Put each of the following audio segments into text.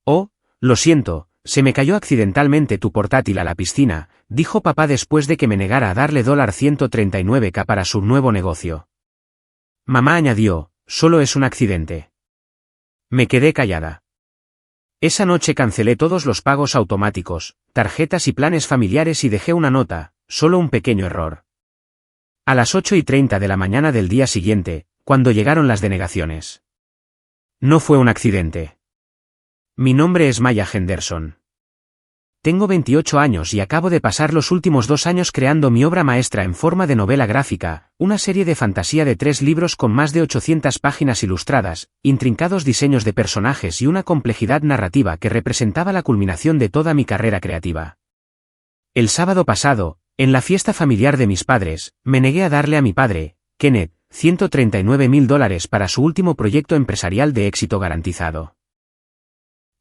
Oh, lo siento, se me cayó accidentalmente tu portátil a la piscina, dijo papá después de que me negara a darle $139K para su nuevo negocio. Mamá añadió, solo es un accidente. Me quedé callada. Esa noche cancelé todos los pagos automáticos, tarjetas y planes familiares y dejé una nota, solo un pequeño error. A las 8:30 de la mañana del día siguiente, cuando llegaron las denegaciones. No fue un accidente. Mi nombre es Maya Henderson. Tengo 28 años y acabo de pasar los últimos 2 años creando mi obra maestra en forma de novela gráfica, una serie de fantasía de 3 libros con más de 800 páginas ilustradas, intrincados diseños de personajes y una complejidad narrativa que representaba la culminación de toda mi carrera creativa. El sábado pasado, en la fiesta familiar de mis padres, me negué a darle a mi padre, Kenneth, $139.000 para su último proyecto empresarial de éxito garantizado.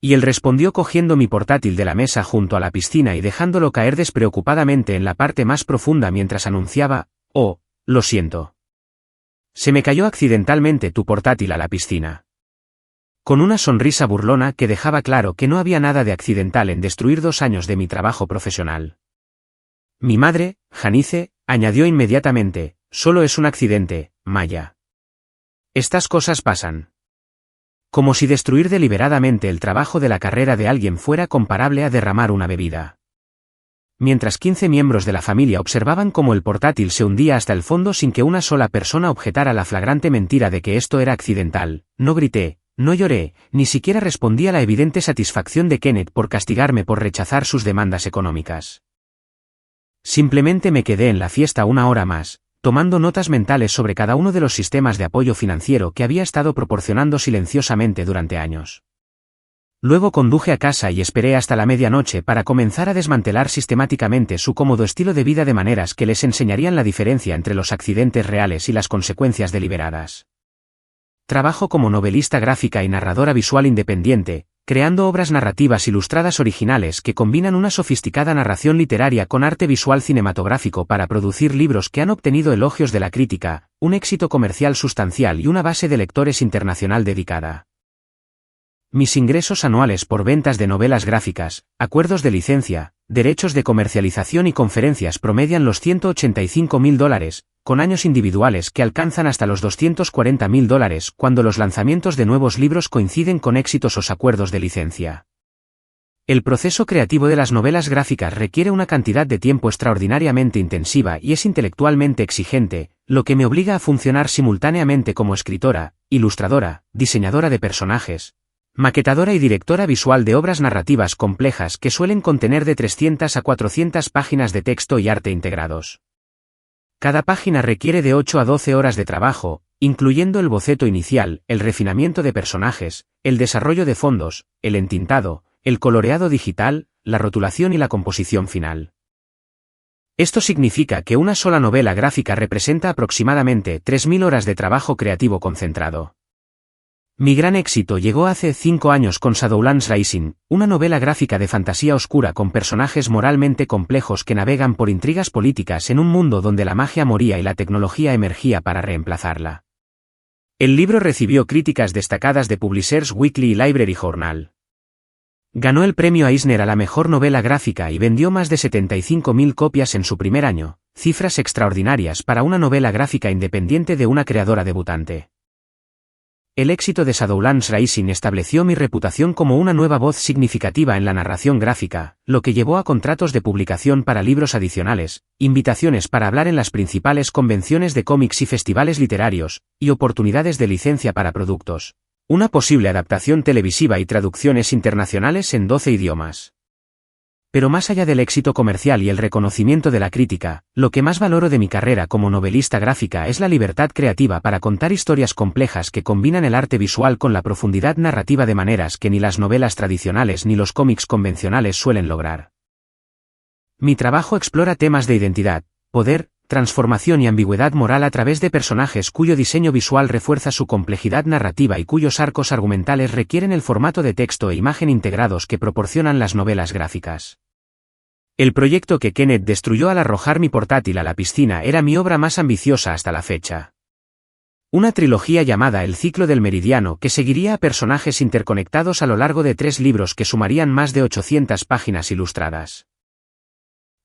Y él respondió cogiendo mi portátil de la mesa junto a la piscina y dejándolo caer despreocupadamente en la parte más profunda mientras anunciaba, oh, lo siento. Se me cayó accidentalmente tu portátil a la piscina. Con una sonrisa burlona que dejaba claro que no había nada de accidental en destruir 2 años de mi trabajo profesional. Mi madre, Janice, añadió inmediatamente, solo es un accidente, Maya. Estas cosas pasan. Como si destruir deliberadamente el trabajo de la carrera de alguien fuera comparable a derramar una bebida. Mientras 15 miembros de la familia observaban cómo el portátil se hundía hasta el fondo sin que una sola persona objetara la flagrante mentira de que esto era accidental, no grité, no lloré, ni siquiera respondí a la evidente satisfacción de Kenneth por castigarme por rechazar sus demandas económicas. Simplemente me quedé en la fiesta 1 hora más, tomando notas mentales sobre cada uno de los sistemas de apoyo financiero que había estado proporcionando silenciosamente durante años. Luego conduje a casa y esperé hasta la medianoche para comenzar a desmantelar sistemáticamente su cómodo estilo de vida de maneras que les enseñarían la diferencia entre los accidentes reales y las consecuencias deliberadas. Trabajo como novelista gráfica y narradora visual independiente, creando obras narrativas ilustradas originales que combinan una sofisticada narración literaria con arte visual cinematográfico para producir libros que han obtenido elogios de la crítica, un éxito comercial sustancial y una base de lectores internacional dedicada. Mis ingresos anuales por ventas de novelas gráficas, acuerdos de licencia, derechos de comercialización y conferencias promedian los $185.000, con años individuales que alcanzan hasta los $240.000 cuando los lanzamientos de nuevos libros coinciden con exitosos acuerdos de licencia. El proceso creativo de las novelas gráficas requiere una cantidad de tiempo extraordinariamente intensiva y es intelectualmente exigente, lo que me obliga a funcionar simultáneamente como escritora, ilustradora, diseñadora de personajes, maquetadora y directora visual de obras narrativas complejas que suelen contener de 300 a 400 páginas de texto y arte integrados. Cada página requiere de 8 a 12 horas de trabajo, incluyendo el boceto inicial, el refinamiento de personajes, el desarrollo de fondos, el entintado, el coloreado digital, la rotulación y la composición final. Esto significa que una sola novela gráfica representa aproximadamente 3.000 horas de trabajo creativo concentrado. Mi gran éxito llegó hace 5 años con Shadowlands Rising, una novela gráfica de fantasía oscura con personajes moralmente complejos que navegan por intrigas políticas en un mundo donde la magia moría y la tecnología emergía para reemplazarla. El libro recibió críticas destacadas de Publishers Weekly y Library Journal. Ganó el premio Eisner a la mejor novela gráfica y vendió más de 75.000 copias en su primer año, cifras extraordinarias para una novela gráfica independiente de una creadora debutante. El éxito de Shadowlands Rising estableció mi reputación como una nueva voz significativa en la narración gráfica, lo que llevó a contratos de publicación para libros adicionales, invitaciones para hablar en las principales convenciones de cómics y festivales literarios, y oportunidades de licencia para productos, una posible adaptación televisiva y traducciones internacionales en 12 idiomas. Pero más allá del éxito comercial y el reconocimiento de la crítica, lo que más valoro de mi carrera como novelista gráfica es la libertad creativa para contar historias complejas que combinan el arte visual con la profundidad narrativa de maneras que ni las novelas tradicionales ni los cómics convencionales suelen lograr. Mi trabajo explora temas de identidad, poder, transformación y ambigüedad moral a través de personajes cuyo diseño visual refuerza su complejidad narrativa y cuyos arcos argumentales requieren el formato de texto e imagen integrados que proporcionan las novelas gráficas. El proyecto que Kenneth destruyó al arrojar mi portátil a la piscina era mi obra más ambiciosa hasta la fecha. Una trilogía llamada El ciclo del meridiano que seguiría a personajes interconectados a lo largo de 3 libros que sumarían más de 800 páginas ilustradas.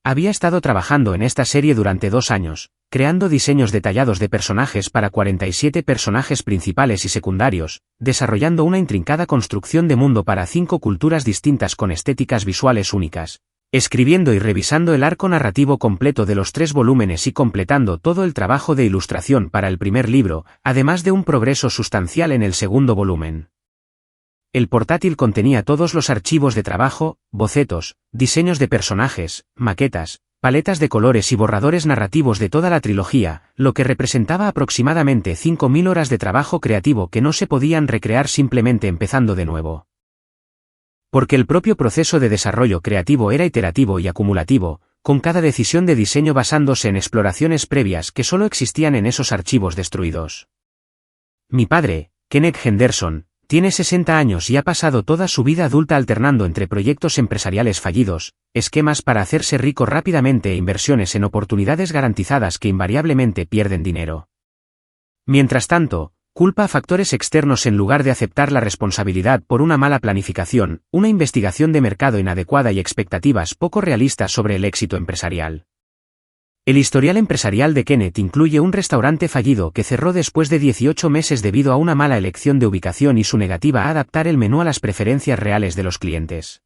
Había estado trabajando en esta serie durante 2 años, creando diseños detallados de personajes para 47 personajes principales y secundarios, desarrollando una intrincada construcción de mundo para 5 culturas distintas con estéticas visuales únicas, escribiendo y revisando el arco narrativo completo de los 3 volúmenes y completando todo el trabajo de ilustración para el primer libro, además de un progreso sustancial en el segundo volumen. El portátil contenía todos los archivos de trabajo, bocetos, diseños de personajes, maquetas, paletas de colores y borradores narrativos de toda la trilogía, lo que representaba aproximadamente 5.000 horas de trabajo creativo que no se podían recrear simplemente empezando de nuevo. Porque el propio proceso de desarrollo creativo era iterativo y acumulativo, con cada decisión de diseño basándose en exploraciones previas que solo existían en esos archivos destruidos. Mi padre, Kenneth Henderson, tiene 60 años y ha pasado toda su vida adulta alternando entre proyectos empresariales fallidos, esquemas para hacerse rico rápidamente e inversiones en oportunidades garantizadas que invariablemente pierden dinero. Mientras tanto, culpa a factores externos en lugar de aceptar la responsabilidad por una mala planificación, una investigación de mercado inadecuada y expectativas poco realistas sobre el éxito empresarial. El historial empresarial de Kenneth incluye un restaurante fallido que cerró después de 18 meses debido a una mala elección de ubicación y su negativa a adaptar el menú a las preferencias reales de los clientes.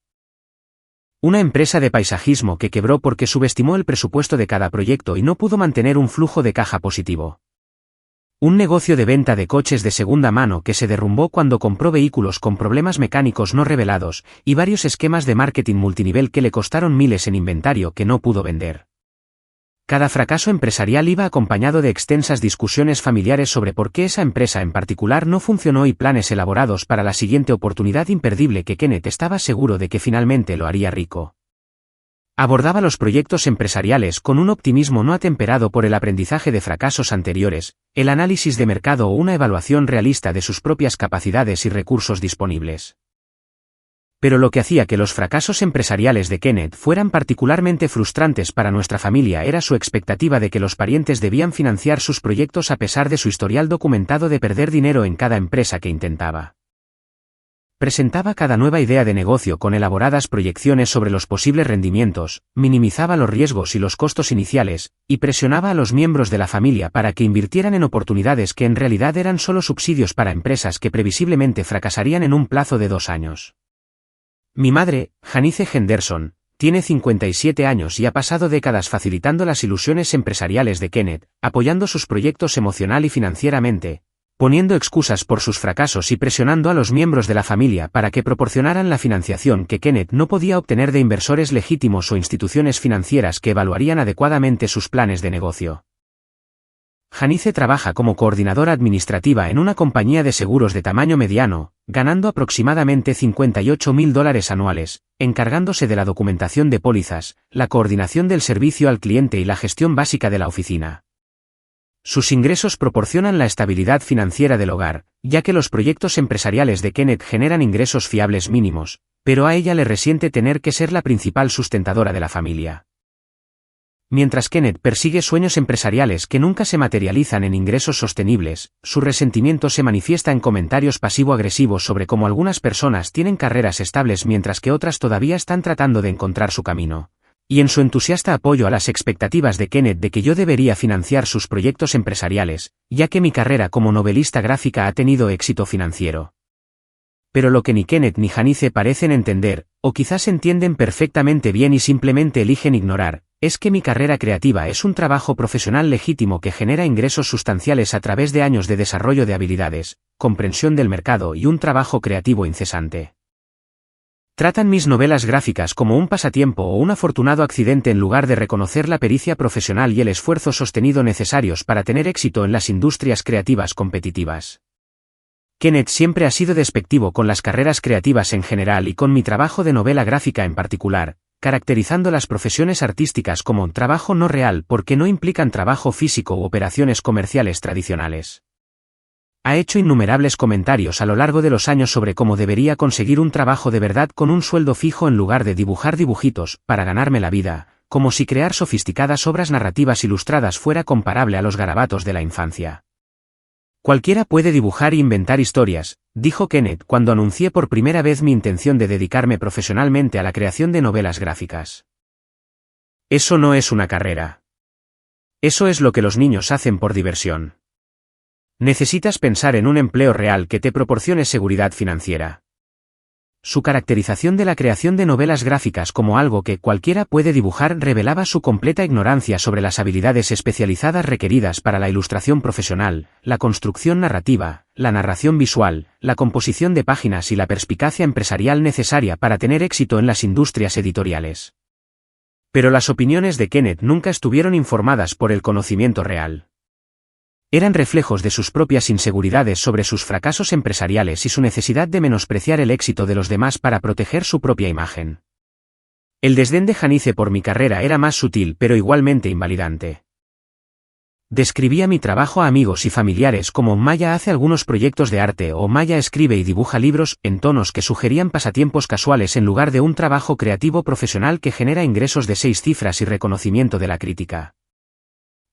Una empresa de paisajismo que quebró porque subestimó el presupuesto de cada proyecto y no pudo mantener un flujo de caja positivo. Un negocio de venta de coches de segunda mano que se derrumbó cuando compró vehículos con problemas mecánicos no revelados, y varios esquemas de marketing multinivel que le costaron miles en inventario que no pudo vender. Cada fracaso empresarial iba acompañado de extensas discusiones familiares sobre por qué esa empresa en particular no funcionó y planes elaborados para la siguiente oportunidad imperdible que Kenneth estaba seguro de que finalmente lo haría rico. Abordaba los proyectos empresariales con un optimismo no atemperado por el aprendizaje de fracasos anteriores, el análisis de mercado o una evaluación realista de sus propias capacidades y recursos disponibles. Pero lo que hacía que los fracasos empresariales de Kenneth fueran particularmente frustrantes para nuestra familia era su expectativa de que los parientes debían financiar sus proyectos a pesar de su historial documentado de perder dinero en cada empresa que intentaba. Presentaba cada nueva idea de negocio con elaboradas proyecciones sobre los posibles rendimientos, minimizaba los riesgos y los costos iniciales, y presionaba a los miembros de la familia para que invirtieran en oportunidades que en realidad eran solo subsidios para empresas que previsiblemente fracasarían en un plazo de 2 años. Mi madre, Janice Henderson, tiene 57 años y ha pasado décadas facilitando las ilusiones empresariales de Kenneth, apoyando sus proyectos emocional y financieramente, poniendo excusas por sus fracasos y presionando a los miembros de la familia para que proporcionaran la financiación que Kenneth no podía obtener de inversores legítimos o instituciones financieras que evaluarían adecuadamente sus planes de negocio. Janice trabaja como coordinadora administrativa en una compañía de seguros de tamaño mediano, ganando aproximadamente $58.000 anuales, encargándose de la documentación de pólizas, la coordinación del servicio al cliente y la gestión básica de la oficina. Sus ingresos proporcionan la estabilidad financiera del hogar, ya que los proyectos empresariales de Kenneth generan ingresos fiables mínimos, pero a ella le resiente tener que ser la principal sustentadora de la familia. Mientras Kenneth persigue sueños empresariales que nunca se materializan en ingresos sostenibles, su resentimiento se manifiesta en comentarios pasivo-agresivos sobre cómo algunas personas tienen carreras estables mientras que otras todavía están tratando de encontrar su camino, y en su entusiasta apoyo a las expectativas de Kenneth de que yo debería financiar sus proyectos empresariales, ya que mi carrera como novelista gráfica ha tenido éxito financiero. Pero lo que ni Kenneth ni Janice parecen entender, o quizás entienden perfectamente bien y simplemente eligen ignorar, es que mi carrera creativa es un trabajo profesional legítimo que genera ingresos sustanciales a través de años de desarrollo de habilidades, comprensión del mercado y un trabajo creativo incesante. Tratan mis novelas gráficas como un pasatiempo o un afortunado accidente en lugar de reconocer la pericia profesional y el esfuerzo sostenido necesarios para tener éxito en las industrias creativas competitivas. Kenneth siempre ha sido despectivo con las carreras creativas en general y con mi trabajo de novela gráfica en particular, caracterizando las profesiones artísticas como un trabajo no real porque no implican trabajo físico u operaciones comerciales tradicionales. Ha hecho innumerables comentarios a lo largo de los años sobre cómo debería conseguir un trabajo de verdad con un sueldo fijo en lugar de dibujar dibujitos para ganarme la vida, como si crear sofisticadas obras narrativas ilustradas fuera comparable a los garabatos de la infancia. Cualquiera puede dibujar e inventar historias, dijo Kenneth cuando anuncié por primera vez mi intención de dedicarme profesionalmente a la creación de novelas gráficas. Eso no es una carrera. Eso es lo que los niños hacen por diversión. Necesitas pensar en un empleo real que te proporcione seguridad financiera. Su caracterización de la creación de novelas gráficas como algo que cualquiera puede dibujar revelaba su completa ignorancia sobre las habilidades especializadas requeridas para la ilustración profesional, la construcción narrativa, la narración visual, la composición de páginas y la perspicacia empresarial necesaria para tener éxito en las industrias editoriales. Pero las opiniones de Kenneth nunca estuvieron informadas por el conocimiento real. Eran reflejos de sus propias inseguridades sobre sus fracasos empresariales y su necesidad de menospreciar el éxito de los demás para proteger su propia imagen. El desdén de Janice por mi carrera era más sutil pero igualmente invalidante. Describía mi trabajo a amigos y familiares como Maya hace algunos proyectos de arte o Maya escribe y dibuja libros en tonos que sugerían pasatiempos casuales en lugar de un trabajo creativo profesional que genera ingresos de 6 cifras y reconocimiento de la crítica.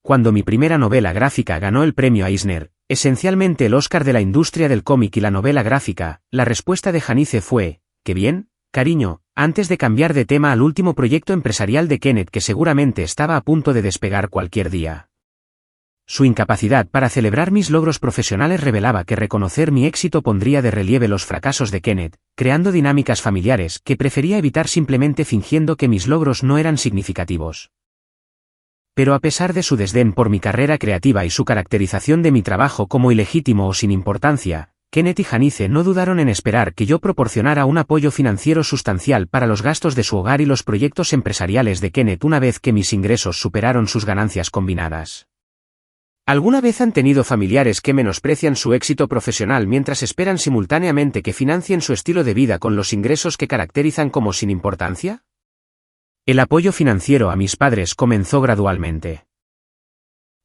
Cuando mi primera novela gráfica ganó el premio Eisner, esencialmente el Oscar de la industria del cómic y la novela gráfica, la respuesta de Janice fue: «Qué bien, cariño», antes de cambiar de tema al último proyecto empresarial de Kenneth que seguramente estaba a punto de despegar cualquier día. Su incapacidad para celebrar mis logros profesionales revelaba que reconocer mi éxito pondría de relieve los fracasos de Kenneth, creando dinámicas familiares que prefería evitar simplemente fingiendo que mis logros no eran significativos. Pero a pesar de su desdén por mi carrera creativa y su caracterización de mi trabajo como ilegítimo o sin importancia, Kenneth y Janice no dudaron en esperar que yo proporcionara un apoyo financiero sustancial para los gastos de su hogar y los proyectos empresariales de Kenneth una vez que mis ingresos superaron sus ganancias combinadas. ¿Alguna vez han tenido familiares que menosprecian su éxito profesional mientras esperan simultáneamente que financien su estilo de vida con los ingresos que caracterizan como sin importancia? El apoyo financiero a mis padres comenzó gradualmente.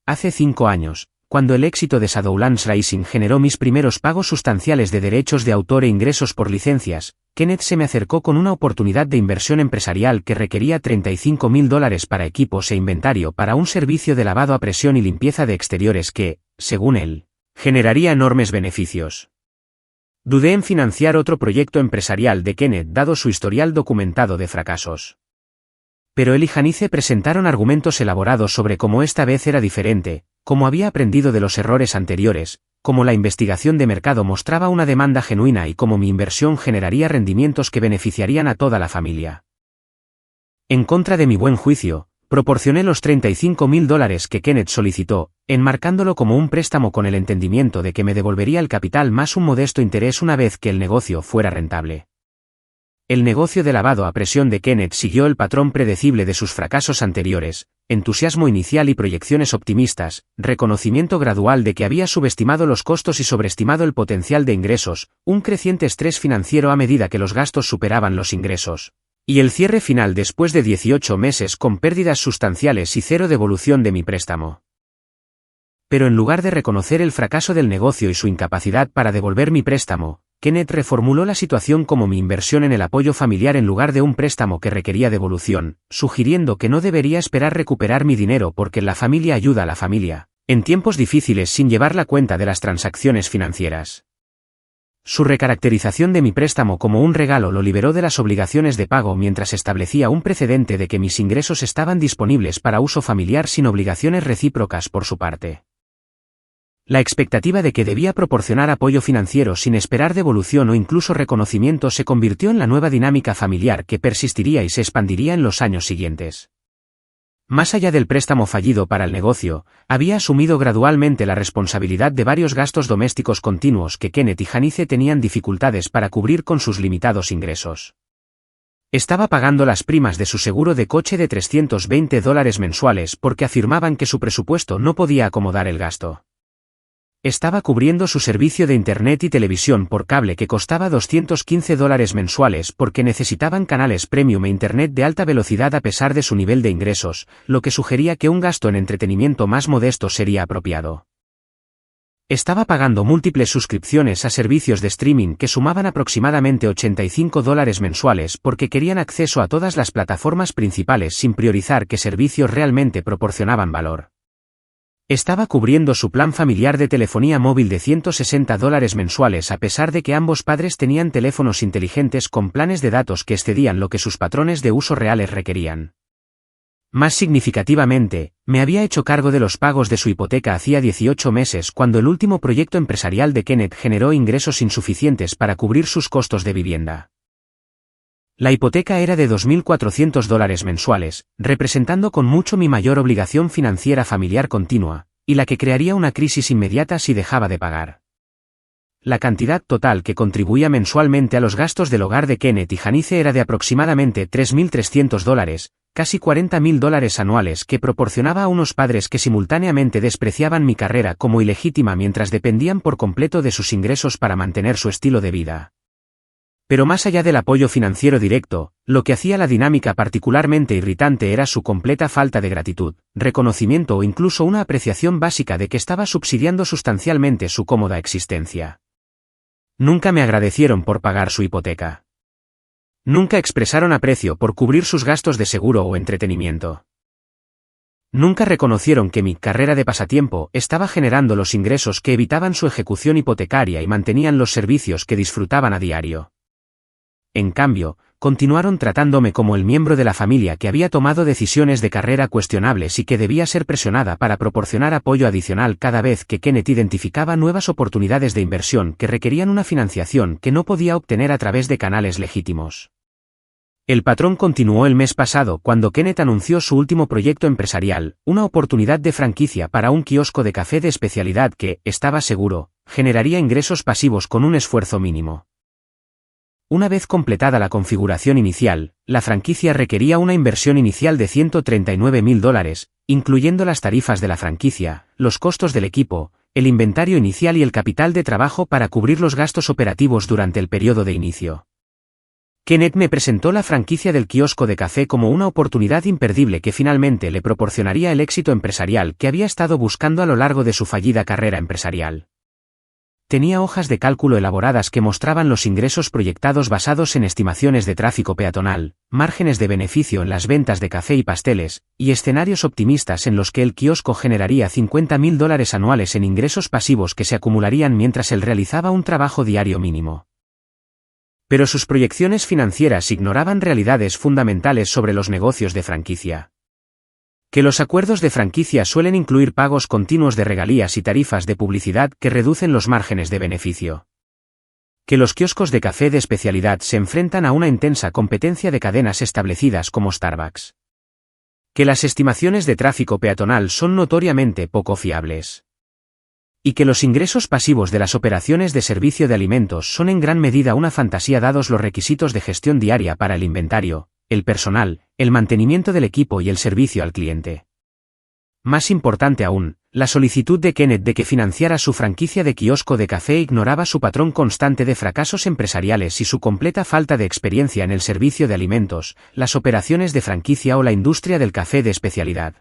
Hace 5 años, cuando el éxito de Shadowlands Rising generó mis primeros pagos sustanciales de derechos de autor e ingresos por licencias, Kenneth se me acercó con una oportunidad de inversión empresarial que requería $35,000 para equipos e inventario para un servicio de lavado a presión y limpieza de exteriores que, según él, generaría enormes beneficios. Dudé en financiar otro proyecto empresarial de Kenneth dado su historial documentado de fracasos. Pero él y Janice presentaron argumentos elaborados sobre cómo esta vez era diferente, cómo había aprendido de los errores anteriores, cómo la investigación de mercado mostraba una demanda genuina y cómo mi inversión generaría rendimientos que beneficiarían a toda la familia. En contra de mi buen juicio, proporcioné los $35,000 que Kenneth solicitó, enmarcándolo como un préstamo con el entendimiento de que me devolvería el capital más un modesto interés una vez que el negocio fuera rentable. El negocio de lavado a presión de Kenneth siguió el patrón predecible de sus fracasos anteriores: entusiasmo inicial y proyecciones optimistas, reconocimiento gradual de que había subestimado los costos y sobreestimado el potencial de ingresos, un creciente estrés financiero a medida que los gastos superaban los ingresos, y el cierre final después de 18 meses con pérdidas sustanciales y cero devolución de mi préstamo. Pero en lugar de reconocer el fracaso del negocio y su incapacidad para devolver mi préstamo, Kenneth reformuló la situación como mi inversión en el apoyo familiar en lugar de un préstamo que requería devolución, sugiriendo que no debería esperar recuperar mi dinero porque la familia ayuda a la familia, en tiempos difíciles sin llevar la cuenta de las transacciones financieras. Su recaracterización de mi préstamo como un regalo lo liberó de las obligaciones de pago mientras establecía un precedente de que mis ingresos estaban disponibles para uso familiar sin obligaciones recíprocas por su parte. La expectativa de que debía proporcionar apoyo financiero sin esperar devolución o incluso reconocimiento se convirtió en la nueva dinámica familiar que persistiría y se expandiría en los años siguientes. Más allá del préstamo fallido para el negocio, había asumido gradualmente la responsabilidad de varios gastos domésticos continuos que Kenneth y Janice tenían dificultades para cubrir con sus limitados ingresos. Estaba pagando las primas de su seguro de coche de $320 mensuales porque afirmaban que su presupuesto no podía acomodar el gasto. Estaba cubriendo su servicio de Internet y televisión por cable que costaba $215 mensuales porque necesitaban canales premium e Internet de alta velocidad a pesar de su nivel de ingresos, lo que sugería que un gasto en entretenimiento más modesto sería apropiado. Estaba pagando múltiples suscripciones a servicios de streaming que sumaban aproximadamente $85 mensuales porque querían acceso a todas las plataformas principales sin priorizar qué servicios realmente proporcionaban valor. Estaba cubriendo su plan familiar de telefonía móvil de $160 mensuales a pesar de que ambos padres tenían teléfonos inteligentes con planes de datos que excedían lo que sus patrones de uso reales requerían. Más significativamente, me había hecho cargo de los pagos de su hipoteca hacía 18 meses cuando el último proyecto empresarial de Kenneth generó ingresos insuficientes para cubrir sus costos de vivienda. La hipoteca era de $2.400 mensuales, representando con mucho mi mayor obligación financiera familiar continua, y la que crearía una crisis inmediata si dejaba de pagar. La cantidad total que contribuía mensualmente a los gastos del hogar de Kenneth y Janice era de aproximadamente $3.300, casi $40.000 anuales que proporcionaba a unos padres que simultáneamente despreciaban mi carrera como ilegítima mientras dependían por completo de sus ingresos para mantener su estilo de vida. Pero más allá del apoyo financiero directo, lo que hacía la dinámica particularmente irritante era su completa falta de gratitud, reconocimiento o incluso una apreciación básica de que estaba subsidiando sustancialmente su cómoda existencia. Nunca me agradecieron por pagar su hipoteca. Nunca expresaron aprecio por cubrir sus gastos de seguro o entretenimiento. Nunca reconocieron que mi carrera de pasatiempo estaba generando los ingresos que evitaban su ejecución hipotecaria y mantenían los servicios que disfrutaban a diario. En cambio, continuaron tratándome como el miembro de la familia que había tomado decisiones de carrera cuestionables y que debía ser presionada para proporcionar apoyo adicional cada vez que Kenneth identificaba nuevas oportunidades de inversión que requerían una financiación que no podía obtener a través de canales legítimos. El patrón continuó el mes pasado cuando Kenneth anunció su último proyecto empresarial, una oportunidad de franquicia para un kiosco de café de especialidad que, estaba seguro, generaría ingresos pasivos con un esfuerzo mínimo. Una vez completada la configuración inicial, la franquicia requería una inversión inicial de $139.000, incluyendo las tarifas de la franquicia, los costos del equipo, el inventario inicial y el capital de trabajo para cubrir los gastos operativos durante el periodo de inicio. Kenneth me presentó la franquicia del kiosco de café como una oportunidad imperdible que finalmente le proporcionaría el éxito empresarial que había estado buscando a lo largo de su fallida carrera empresarial. Tenía hojas de cálculo elaboradas que mostraban los ingresos proyectados basados en estimaciones de tráfico peatonal, márgenes de beneficio en las ventas de café y pasteles, y escenarios optimistas en los que el kiosco generaría $50.000 anuales en ingresos pasivos que se acumularían mientras él realizaba un trabajo diario mínimo. Pero sus proyecciones financieras ignoraban realidades fundamentales sobre los negocios de franquicia. Que los acuerdos de franquicia suelen incluir pagos continuos de regalías y tarifas de publicidad que reducen los márgenes de beneficio. Que los kioscos de café de especialidad se enfrentan a una intensa competencia de cadenas establecidas como Starbucks. Que las estimaciones de tráfico peatonal son notoriamente poco fiables. Y que los ingresos pasivos de las operaciones de servicio de alimentos son en gran medida una fantasía dados los requisitos de gestión diaria para el inventario, el personal, el mantenimiento del equipo y el servicio al cliente. Más importante aún, la solicitud de Kenneth de que financiara su franquicia de kiosco de café ignoraba su patrón constante de fracasos empresariales y su completa falta de experiencia en el servicio de alimentos, las operaciones de franquicia o la industria del café de especialidad.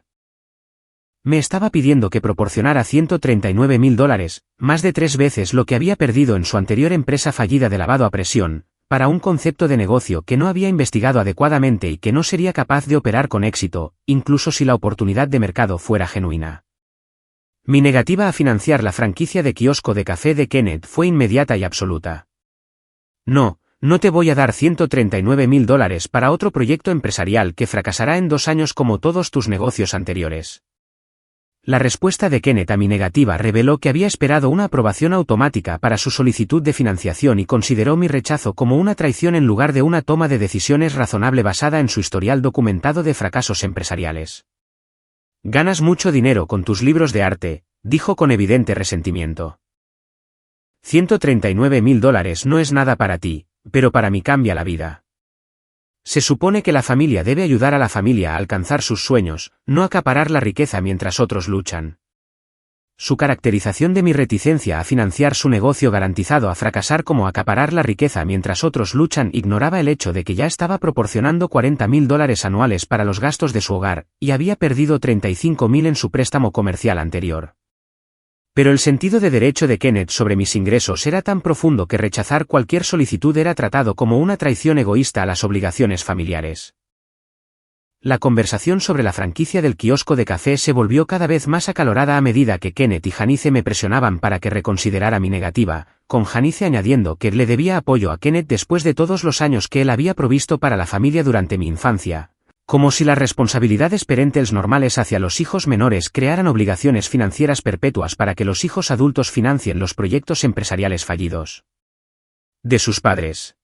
Me estaba pidiendo que proporcionara $139.000, más de 3 veces lo que había perdido en su anterior empresa fallida de lavado a presión, para un concepto de negocio que no había investigado adecuadamente y que no sería capaz de operar con éxito, incluso si la oportunidad de mercado fuera genuina. Mi negativa a financiar la franquicia de kiosco de café de Kenneth fue inmediata y absoluta. No te voy a dar $139.000 para otro proyecto empresarial que fracasará en 2 años como todos tus negocios anteriores. La respuesta de Kenneth a mi negativa reveló que había esperado una aprobación automática para su solicitud de financiación y consideró mi rechazo como una traición en lugar de una toma de decisiones razonable basada en su historial documentado de fracasos empresariales. Ganas mucho dinero con tus libros de arte, dijo con evidente resentimiento. $139.000 no es nada para ti, pero para mí cambia la vida. Se supone que la familia debe ayudar a la familia a alcanzar sus sueños, no acaparar la riqueza mientras otros luchan. Su caracterización de mi reticencia a financiar su negocio garantizado a fracasar como acaparar la riqueza mientras otros luchan ignoraba el hecho de que ya estaba proporcionando $40.000 anuales para los gastos de su hogar, y había perdido $35.000 en su préstamo comercial anterior. Pero el sentido de derecho de Kenneth sobre mis ingresos era tan profundo que rechazar cualquier solicitud era tratado como una traición egoísta a las obligaciones familiares. La conversación sobre la franquicia del kiosco de café se volvió cada vez más acalorada a medida que Kenneth y Janice me presionaban para que reconsiderara mi negativa, con Janice añadiendo que le debía apoyo a Kenneth después de todos los años que él había provisto para la familia durante mi infancia, como si las responsabilidades parentales normales hacia los hijos menores crearan obligaciones financieras perpetuas para que los hijos adultos financien los proyectos empresariales fallidos de sus padres.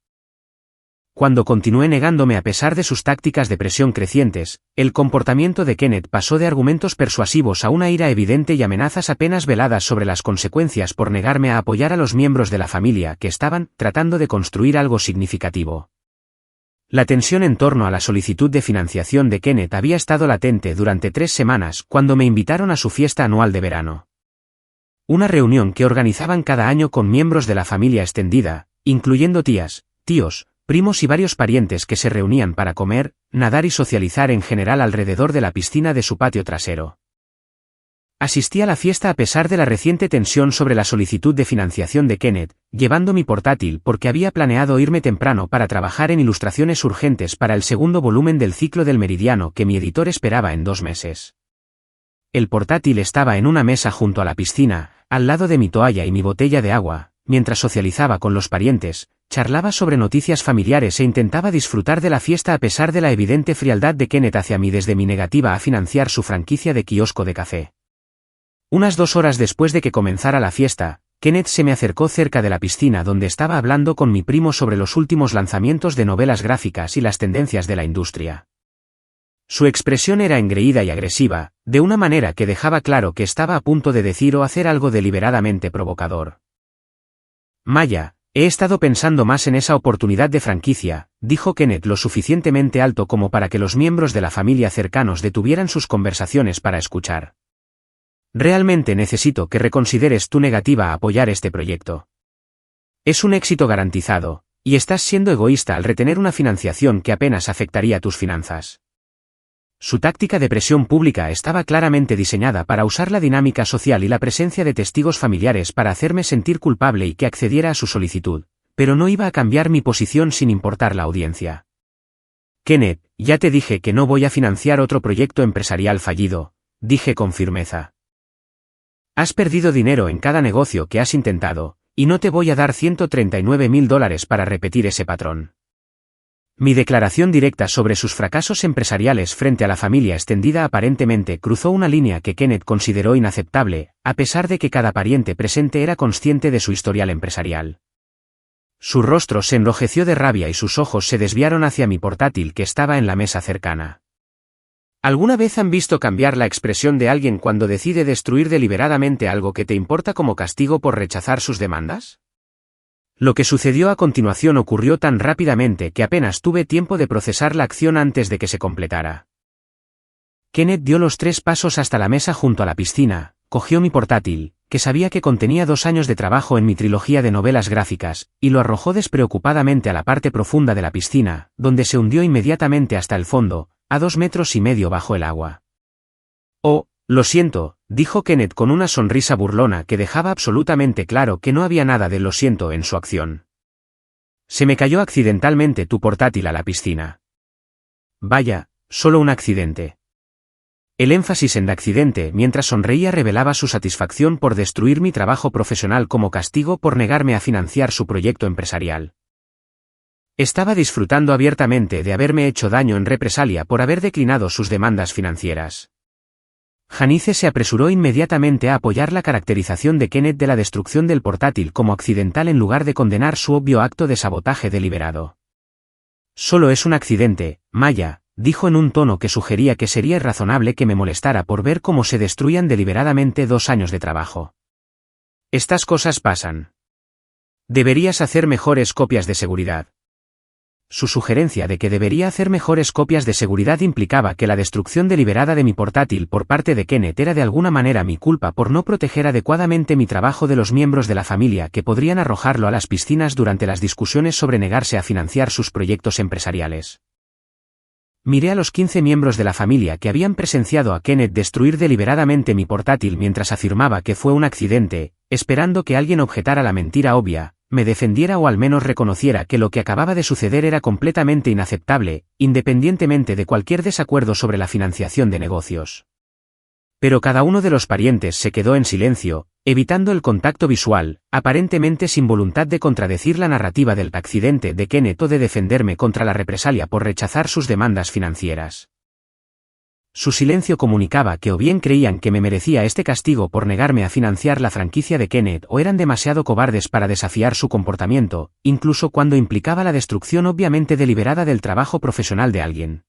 Cuando continué negándome a pesar de sus tácticas de presión crecientes, el comportamiento de Kenneth pasó de argumentos persuasivos a una ira evidente y amenazas apenas veladas sobre las consecuencias por negarme a apoyar a los miembros de la familia que estaban tratando de construir algo significativo. La tensión en torno a la solicitud de financiación de Kenneth había estado latente durante 3 semanas cuando me invitaron a su fiesta anual de verano. Una reunión que organizaban cada año con miembros de la familia extendida, incluyendo tías, tíos, primos y varios parientes que se reunían para comer, nadar y socializar en general alrededor de la piscina de su patio trasero. Asistí a la fiesta a pesar de la reciente tensión sobre la solicitud de financiación de Kenneth, llevando mi portátil porque había planeado irme temprano para trabajar en ilustraciones urgentes para el segundo volumen del ciclo del Meridiano que mi editor esperaba en 2 meses. El portátil estaba en una mesa junto a la piscina, al lado de mi toalla y mi botella de agua, mientras socializaba con los parientes, charlaba sobre noticias familiares e intentaba disfrutar de la fiesta a pesar de la evidente frialdad de Kenneth hacia mí desde mi negativa a financiar su franquicia de kiosco de café. Unas 2 horas después de que comenzara la fiesta, Kenneth se me acercó cerca de la piscina donde estaba hablando con mi primo sobre los últimos lanzamientos de novelas gráficas y las tendencias de la industria. Su expresión era engreída y agresiva, de una manera que dejaba claro que estaba a punto de decir o hacer algo deliberadamente provocador. Maya, he estado pensando más en esa oportunidad de franquicia, dijo Kenneth lo suficientemente alto como para que los miembros de la familia cercanos detuvieran sus conversaciones para escuchar. Realmente necesito que reconsideres tu negativa a apoyar este proyecto. Es un éxito garantizado, y estás siendo egoísta al retener una financiación que apenas afectaría tus finanzas. Su táctica de presión pública estaba claramente diseñada para usar la dinámica social y la presencia de testigos familiares para hacerme sentir culpable y que accediera a su solicitud, pero no iba a cambiar mi posición sin importar la audiencia. Kenneth, ya te dije que no voy a financiar otro proyecto empresarial fallido, dije con firmeza. Has perdido dinero en cada negocio que has intentado, y no te voy a dar $139.000 para repetir ese patrón. Mi declaración directa sobre sus fracasos empresariales frente a la familia extendida aparentemente cruzó una línea que Kenneth consideró inaceptable, a pesar de que cada pariente presente era consciente de su historial empresarial. Su rostro se enrojeció de rabia y sus ojos se desviaron hacia mi portátil que estaba en la mesa cercana. ¿Alguna vez han visto cambiar la expresión de alguien cuando decide destruir deliberadamente algo que te importa como castigo por rechazar sus demandas? Lo que sucedió a continuación ocurrió tan rápidamente que apenas tuve tiempo de procesar la acción antes de que se completara. Kenneth dio los 3 pasos hasta la mesa junto a la piscina, cogió mi portátil, que sabía que contenía 2 años de trabajo en mi trilogía de novelas gráficas, y lo arrojó despreocupadamente a la parte profunda de la piscina, donde se hundió inmediatamente hasta el fondo, a 2,5 metros bajo el agua. Oh, lo siento, dijo Kenneth con una sonrisa burlona que dejaba absolutamente claro que no había nada de lo siento en su acción. Se me cayó accidentalmente tu portátil a la piscina. Vaya, solo un accidente. El énfasis en accidente mientras sonreía revelaba su satisfacción por destruir mi trabajo profesional como castigo por negarme a financiar su proyecto empresarial. Estaba disfrutando abiertamente de haberme hecho daño en represalia por haber declinado sus demandas financieras. Janice se apresuró inmediatamente a apoyar la caracterización de Kenneth de la destrucción del portátil como accidental en lugar de condenar su obvio acto de sabotaje deliberado. Solo es un accidente, Maya, dijo en un tono que sugería que sería irrazonable que me molestara por ver cómo se destruían deliberadamente 2 años de trabajo. Estas cosas pasan. Deberías hacer mejores copias de seguridad. Su sugerencia de que debería hacer mejores copias de seguridad implicaba que la destrucción deliberada de mi portátil por parte de Kenneth era de alguna manera mi culpa por no proteger adecuadamente mi trabajo de los miembros de la familia que podrían arrojarlo a las piscinas durante las discusiones sobre negarse a financiar sus proyectos empresariales. Miré a los 15 miembros de la familia que habían presenciado a Kenneth destruir deliberadamente mi portátil mientras afirmaba que fue un accidente, esperando que alguien objetara la mentira obvia, me defendiera o al menos reconociera que lo que acababa de suceder era completamente inaceptable, independientemente de cualquier desacuerdo sobre la financiación de negocios. Pero cada uno de los parientes se quedó en silencio, evitando el contacto visual, aparentemente sin voluntad de contradecir la narrativa del accidente de Kenneth o de defenderme contra la represalia por rechazar sus demandas financieras. Su silencio comunicaba que o bien creían que me merecía este castigo por negarme a financiar la franquicia de Kenneth o eran demasiado cobardes para desafiar su comportamiento, incluso cuando implicaba la destrucción obviamente deliberada del trabajo profesional de alguien.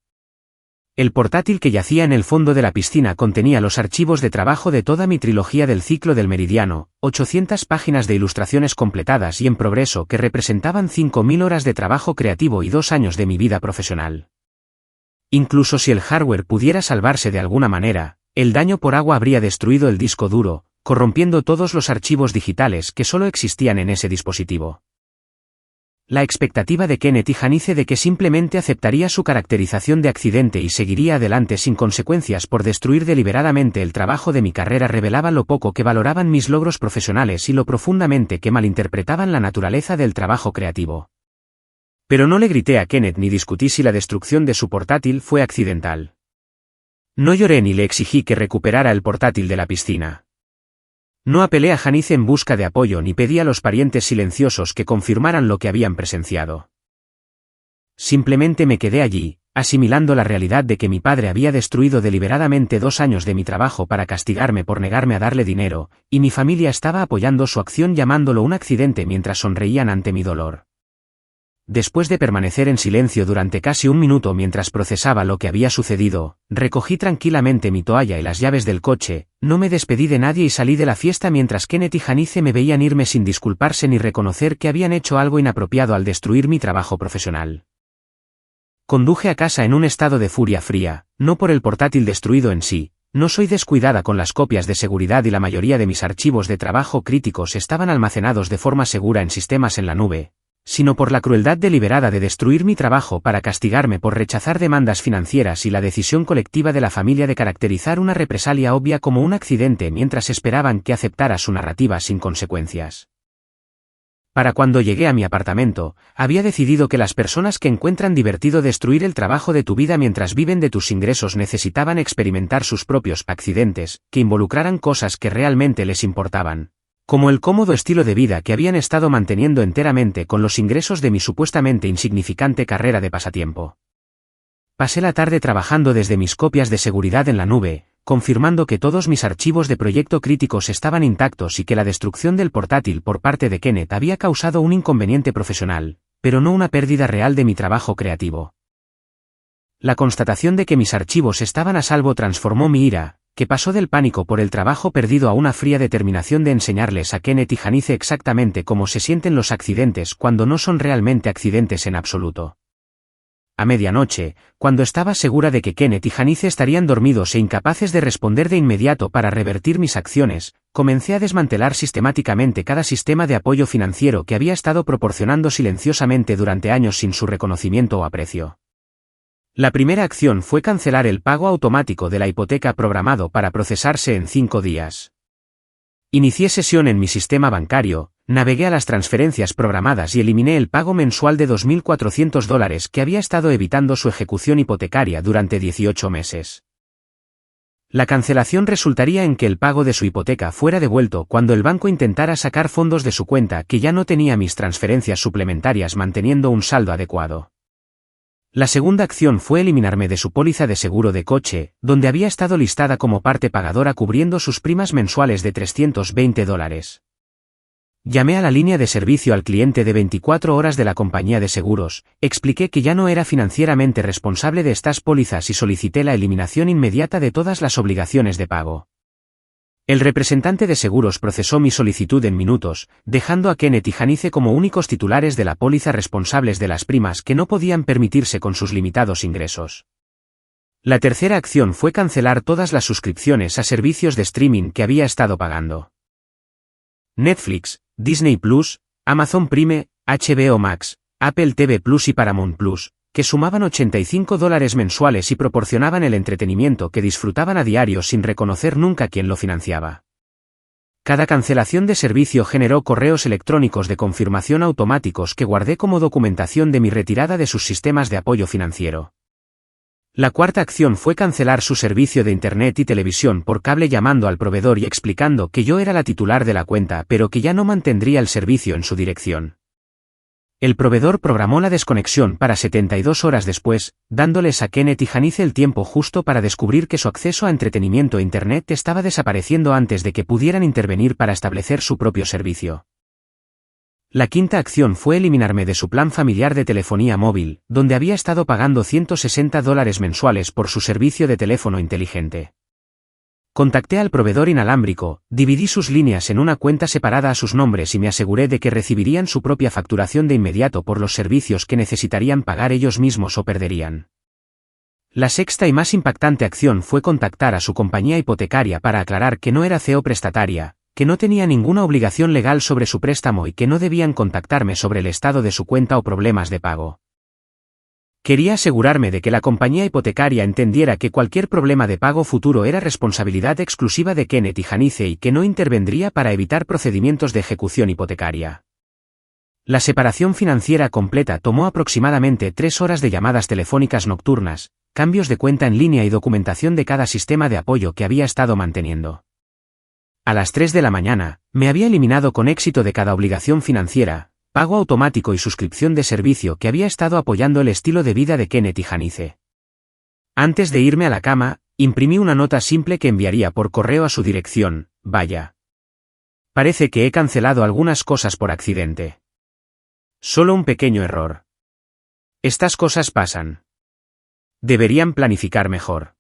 El portátil que yacía en el fondo de la piscina contenía los archivos de trabajo de toda mi trilogía del ciclo del meridiano, 800 páginas de ilustraciones completadas y en progreso que representaban 5.000 horas de trabajo creativo y 2 años de mi vida profesional. Incluso si el hardware pudiera salvarse de alguna manera, el daño por agua habría destruido el disco duro, corrompiendo todos los archivos digitales que solo existían en ese dispositivo. La expectativa de Kenneth y Janice de que simplemente aceptaría su caracterización de accidente y seguiría adelante sin consecuencias por destruir deliberadamente el trabajo de mi carrera revelaba lo poco que valoraban mis logros profesionales y lo profundamente que malinterpretaban la naturaleza del trabajo creativo. Pero no le grité a Kenneth ni discutí si la destrucción de su portátil fue accidental. No lloré ni le exigí que recuperara el portátil de la piscina. No apelé a Janice en busca de apoyo ni pedí a los parientes silenciosos que confirmaran lo que habían presenciado. Simplemente me quedé allí, asimilando la realidad de que mi padre había destruido deliberadamente 2 años de mi trabajo para castigarme por negarme a darle dinero, y mi familia estaba apoyando su acción llamándolo un accidente mientras sonreían ante mi dolor. Después de permanecer en silencio durante casi 1 minuto mientras procesaba lo que había sucedido, recogí tranquilamente mi toalla y las llaves del coche, no me despedí de nadie y salí de la fiesta mientras Kenneth y Janice me veían irme sin disculparse ni reconocer que habían hecho algo inapropiado al destruir mi trabajo profesional. Conduje a casa en un estado de furia fría, no por el portátil destruido en sí, no soy descuidada con las copias de seguridad y la mayoría de mis archivos de trabajo críticos estaban almacenados de forma segura en sistemas en la nube, sino por la crueldad deliberada de destruir mi trabajo para castigarme por rechazar demandas financieras y la decisión colectiva de la familia de caracterizar una represalia obvia como un accidente mientras esperaban que aceptara su narrativa sin consecuencias. Para cuando llegué a mi apartamento, había decidido que las personas que encuentran divertido destruir el trabajo de tu vida mientras viven de tus ingresos necesitaban experimentar sus propios accidentes, que involucraran cosas que realmente les importaban, como el cómodo estilo de vida que habían estado manteniendo enteramente con los ingresos de mi supuestamente insignificante carrera de pasatiempo. Pasé la tarde trabajando desde mis copias de seguridad en la nube, confirmando que todos mis archivos de proyecto críticos estaban intactos y que la destrucción del portátil por parte de Kenneth había causado un inconveniente profesional, pero no una pérdida real de mi trabajo creativo. La constatación de que mis archivos estaban a salvo transformó mi ira, que pasó del pánico por el trabajo perdido a una fría determinación de enseñarles a Kenneth y Janice exactamente cómo se sienten los accidentes cuando no son realmente accidentes en absoluto. A medianoche, cuando estaba segura de que Kenneth y Janice estarían dormidos e incapaces de responder de inmediato para revertir mis acciones, comencé a desmantelar sistemáticamente cada sistema de apoyo financiero que había estado proporcionando silenciosamente durante años sin su reconocimiento o aprecio. La primera acción fue cancelar el pago automático de la hipoteca programado para procesarse en 5 días. Inicié sesión en mi sistema bancario, navegué a las transferencias programadas y eliminé el pago mensual de $2.400 que había estado evitando su ejecución hipotecaria durante 18 meses. La cancelación resultaría en que el pago de su hipoteca fuera devuelto cuando el banco intentara sacar fondos de su cuenta que ya no tenía mis transferencias suplementarias manteniendo un saldo adecuado. La segunda acción fue eliminarme de su póliza de seguro de coche, donde había estado listada como parte pagadora cubriendo sus primas mensuales de $320. Llamé a la línea de servicio al cliente de 24 horas de la compañía de seguros, expliqué que ya no era financieramente responsable de estas pólizas y solicité la eliminación inmediata de todas las obligaciones de pago. El representante de seguros procesó mi solicitud en minutos, dejando a Kenneth y Janice como únicos titulares de la póliza responsables de las primas que no podían permitirse con sus limitados ingresos. La tercera acción fue cancelar todas las suscripciones a servicios de streaming que había estado pagando. Netflix, Disney Plus, Amazon Prime, HBO Max, Apple TV Plus y Paramount Plus, que sumaban $85 mensuales y proporcionaban el entretenimiento que disfrutaban a diario sin reconocer nunca quién lo financiaba. Cada cancelación de servicio generó correos electrónicos de confirmación automáticos que guardé como documentación de mi retirada de sus sistemas de apoyo financiero. La cuarta acción fue cancelar su servicio de Internet y televisión por cable llamando al proveedor y explicando que yo era la titular de la cuenta pero que ya no mantendría el servicio en su dirección. El proveedor programó la desconexión para 72 horas después, dándoles a Kenneth y Janice el tiempo justo para descubrir que su acceso a entretenimiento e Internet estaba desapareciendo antes de que pudieran intervenir para establecer su propio servicio. La quinta acción fue eliminarme de su plan familiar de telefonía móvil, donde había estado pagando $160 mensuales por su servicio de teléfono inteligente. Contacté al proveedor inalámbrico, dividí sus líneas en una cuenta separada a sus nombres y me aseguré de que recibirían su propia facturación de inmediato por los servicios que necesitarían pagar ellos mismos o perderían. La sexta y más impactante acción fue contactar a su compañía hipotecaria para aclarar que no era CEO prestataria, que no tenía ninguna obligación legal sobre su préstamo y que no debían contactarme sobre el estado de su cuenta o problemas de pago. Quería asegurarme de que la compañía hipotecaria entendiera que cualquier problema de pago futuro era responsabilidad exclusiva de Kenneth y Janice y que no intervendría para evitar procedimientos de ejecución hipotecaria. La separación financiera completa tomó aproximadamente 3 horas de llamadas telefónicas nocturnas, cambios de cuenta en línea y documentación de cada sistema de apoyo que había estado manteniendo. A las 3 de la mañana, me había eliminado con éxito de cada obligación financiera, pago automático y suscripción de servicio que había estado apoyando el estilo de vida de Kenneth y Janice. Antes de irme a la cama, imprimí una nota simple que enviaría por correo a su dirección: vaya. Parece que he cancelado algunas cosas por accidente. Solo un pequeño error. Estas cosas pasan. Deberían planificar mejor.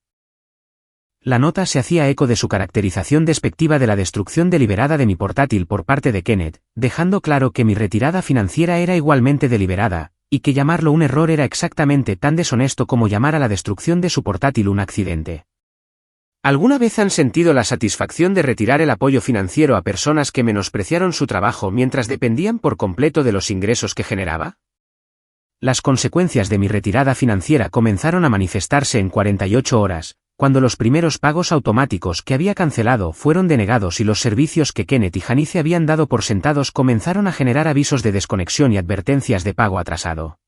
La nota se hacía eco de su caracterización despectiva de la destrucción deliberada de mi portátil por parte de Kenneth, dejando claro que mi retirada financiera era igualmente deliberada, y que llamarlo un error era exactamente tan deshonesto como llamar a la destrucción de su portátil un accidente. ¿Alguna vez han sentido la satisfacción de retirar el apoyo financiero a personas que menospreciaron su trabajo mientras dependían por completo de los ingresos que generaba? Las consecuencias de mi retirada financiera comenzaron a manifestarse en 48 horas, cuando los primeros pagos automáticos que había cancelado fueron denegados y los servicios que Kenneth y Janice habían dado por sentados comenzaron a generar avisos de desconexión y advertencias de pago atrasado.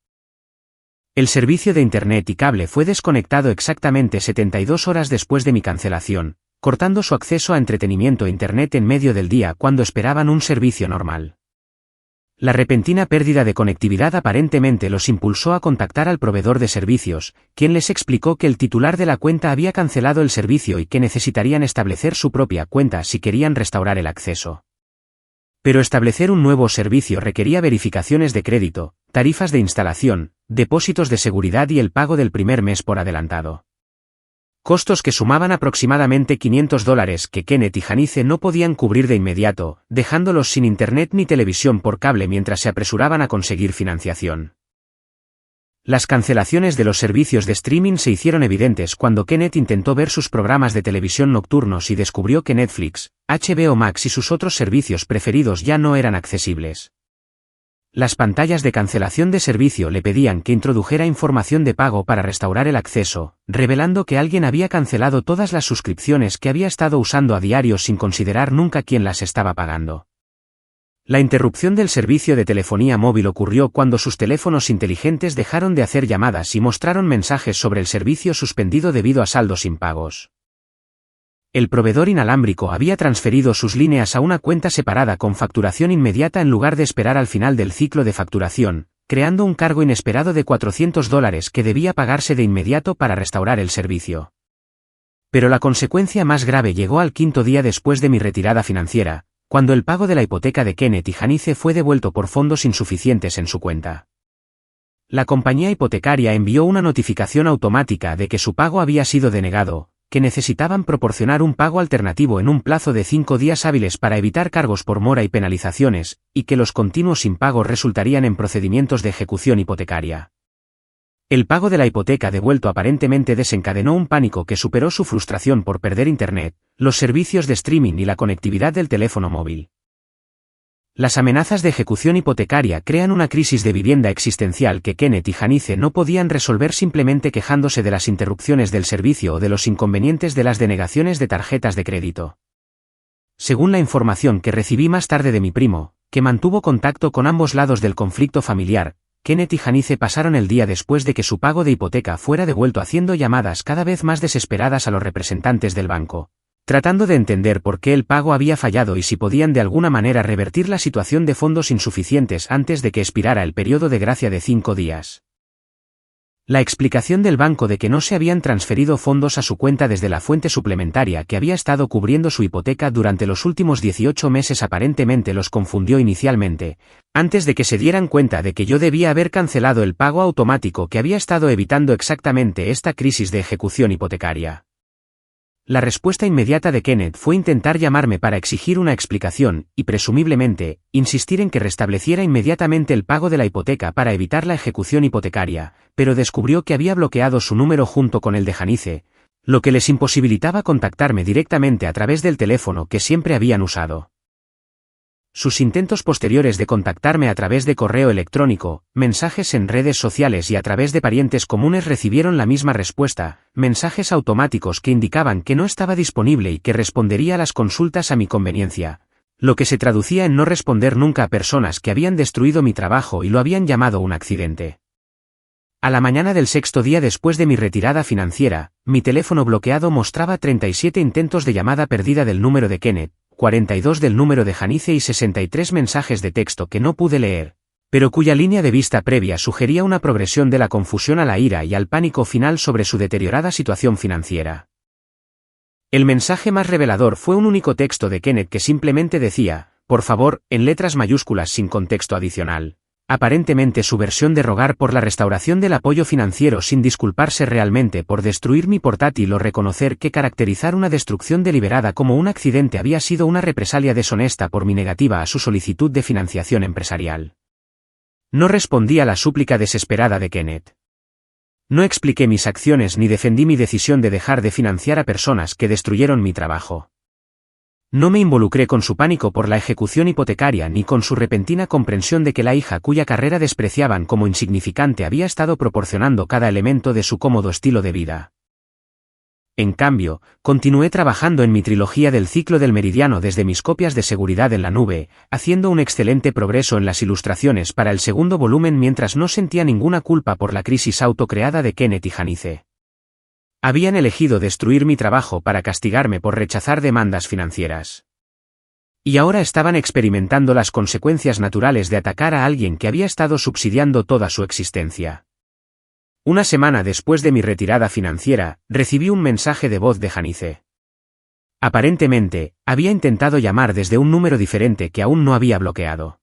El servicio de Internet y cable fue desconectado exactamente 72 horas después de mi cancelación, cortando su acceso a entretenimiento e Internet en medio del día cuando esperaban un servicio normal. La repentina pérdida de conectividad aparentemente los impulsó a contactar al proveedor de servicios, quien les explicó que el titular de la cuenta había cancelado el servicio y que necesitarían establecer su propia cuenta si querían restaurar el acceso. Pero establecer un nuevo servicio requería verificaciones de crédito, tarifas de instalación, depósitos de seguridad y el pago del primer mes por adelantado. Costos que sumaban aproximadamente $500 que Kenneth y Janice no podían cubrir de inmediato, dejándolos sin internet ni televisión por cable mientras se apresuraban a conseguir financiación. Las cancelaciones de los servicios de streaming se hicieron evidentes cuando Kenneth intentó ver sus programas de televisión nocturnos y descubrió que Netflix, HBO Max y sus otros servicios preferidos ya no eran accesibles. Las pantallas de cancelación de servicio le pedían que introdujera información de pago para restaurar el acceso, revelando que alguien había cancelado todas las suscripciones que había estado usando a diario sin considerar nunca quién las estaba pagando. La interrupción del servicio de telefonía móvil ocurrió cuando sus teléfonos inteligentes dejaron de hacer llamadas y mostraron mensajes sobre el servicio suspendido debido a saldos impagos. El proveedor inalámbrico había transferido sus líneas a una cuenta separada con facturación inmediata en lugar de esperar al final del ciclo de facturación, creando un cargo inesperado de $400 que debía pagarse de inmediato para restaurar el servicio. Pero la consecuencia más grave llegó al quinto día después de mi retirada financiera, cuando el pago de la hipoteca de Kenneth y Janice fue devuelto por fondos insuficientes en su cuenta. La compañía hipotecaria envió una notificación automática de que su pago había sido denegado, que necesitaban proporcionar un pago alternativo en un plazo de 5 días hábiles para evitar cargos por mora y penalizaciones, y que los continuos impagos resultarían en procedimientos de ejecución hipotecaria. El pago de la hipoteca devuelto aparentemente desencadenó un pánico que superó su frustración por perder Internet, los servicios de streaming y la conectividad del teléfono móvil. Las amenazas de ejecución hipotecaria crean una crisis de vivienda existencial que Kenneth y Janice no podían resolver simplemente quejándose de las interrupciones del servicio o de los inconvenientes de las denegaciones de tarjetas de crédito. Según la información que recibí más tarde de mi primo, que mantuvo contacto con ambos lados del conflicto familiar, Kenneth y Janice pasaron el día después de que su pago de hipoteca fuera devuelto haciendo llamadas cada vez más desesperadas a los representantes del banco, tratando de entender por qué el pago había fallado y si podían de alguna manera revertir la situación de fondos insuficientes antes de que expirara el periodo de gracia de 5 días. La explicación del banco de que no se habían transferido fondos a su cuenta desde la fuente suplementaria que había estado cubriendo su hipoteca durante los últimos 18 meses aparentemente los confundió inicialmente, antes de que se dieran cuenta de que yo debía haber cancelado el pago automático que había estado evitando exactamente esta crisis de ejecución hipotecaria. La respuesta inmediata de Kenneth fue intentar llamarme para exigir una explicación, y presumiblemente, insistir en que restableciera inmediatamente el pago de la hipoteca para evitar la ejecución hipotecaria, pero descubrió que había bloqueado su número junto con el de Janice, lo que les imposibilitaba contactarme directamente a través del teléfono que siempre habían usado. Sus intentos posteriores de contactarme a través de correo electrónico, mensajes en redes sociales y a través de parientes comunes recibieron la misma respuesta, mensajes automáticos que indicaban que no estaba disponible y que respondería a las consultas a mi conveniencia, lo que se traducía en no responder nunca a personas que habían destruido mi trabajo y lo habían llamado un accidente. A la mañana del 6º día después de mi retirada financiera, mi teléfono bloqueado mostraba 37 intentos de llamada perdida del número de Kenneth, 42 del número de Janice y 63 mensajes de texto que no pude leer, pero cuya línea de vista previa sugería una progresión de la confusión a la ira y al pánico final sobre su deteriorada situación financiera. El mensaje más revelador fue un único texto de Kenneth que simplemente decía, por favor, en letras mayúsculas sin contexto adicional. Aparentemente su versión de rogar por la restauración del apoyo financiero sin disculparse realmente por destruir mi portátil o reconocer que caracterizar una destrucción deliberada como un accidente había sido una represalia deshonesta por mi negativa a su solicitud de financiación empresarial. No respondí a la súplica desesperada de Kenneth. No expliqué mis acciones ni defendí mi decisión de dejar de financiar a personas que destruyeron mi trabajo. No me involucré con su pánico por la ejecución hipotecaria ni con su repentina comprensión de que la hija cuya carrera despreciaban como insignificante había estado proporcionando cada elemento de su cómodo estilo de vida. En cambio, continué trabajando en mi trilogía del ciclo del meridiano desde mis copias de seguridad en la nube, haciendo un excelente progreso en las ilustraciones para el segundo volumen mientras no sentía ninguna culpa por la crisis autocreada de Kenneth y Janice. Habían elegido destruir mi trabajo para castigarme por rechazar demandas financieras. Y ahora estaban experimentando las consecuencias naturales de atacar a alguien que había estado subsidiando toda su existencia. Una semana después de mi retirada financiera, recibí un mensaje de voz de Janice. Aparentemente, había intentado llamar desde un número diferente que aún no había bloqueado.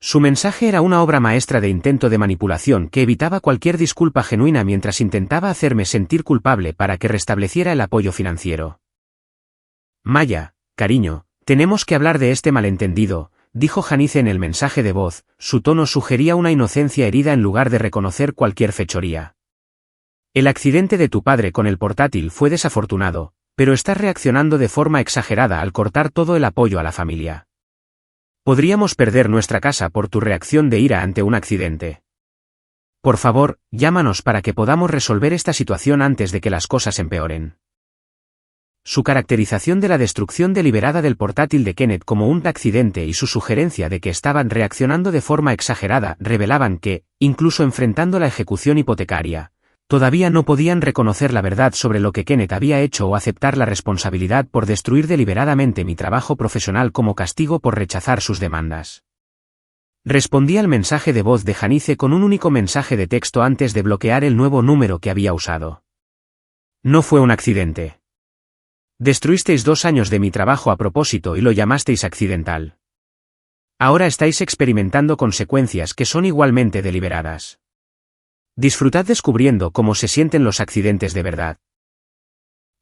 Su mensaje era una obra maestra de intento de manipulación que evitaba cualquier disculpa genuina mientras intentaba hacerme sentir culpable para que restableciera el apoyo financiero. Maya, cariño, tenemos que hablar de este malentendido, dijo Janice en el mensaje de voz, su tono sugería una inocencia herida en lugar de reconocer cualquier fechoría. El accidente de tu padre con el portátil fue desafortunado, pero estás reaccionando de forma exagerada al cortar todo el apoyo a la familia. Podríamos perder nuestra casa por tu reacción de ira ante un accidente. Por favor, llámanos para que podamos resolver esta situación antes de que las cosas empeoren. Su caracterización de la destrucción deliberada del portátil de Kenneth como un accidente y su sugerencia de que estaban reaccionando de forma exagerada revelaban que, incluso enfrentando la ejecución hipotecaria, todavía no podían reconocer la verdad sobre lo que Kenneth había hecho o aceptar la responsabilidad por destruir deliberadamente mi trabajo profesional como castigo por rechazar sus demandas. Respondí al mensaje de voz de Janice con un único mensaje de texto antes de bloquear el nuevo número que había usado. No fue un accidente. Destruisteis 2 años de mi trabajo a propósito y lo llamasteis accidental. Ahora estáis experimentando consecuencias que son igualmente deliberadas. Disfrutad descubriendo cómo se sienten los accidentes de verdad.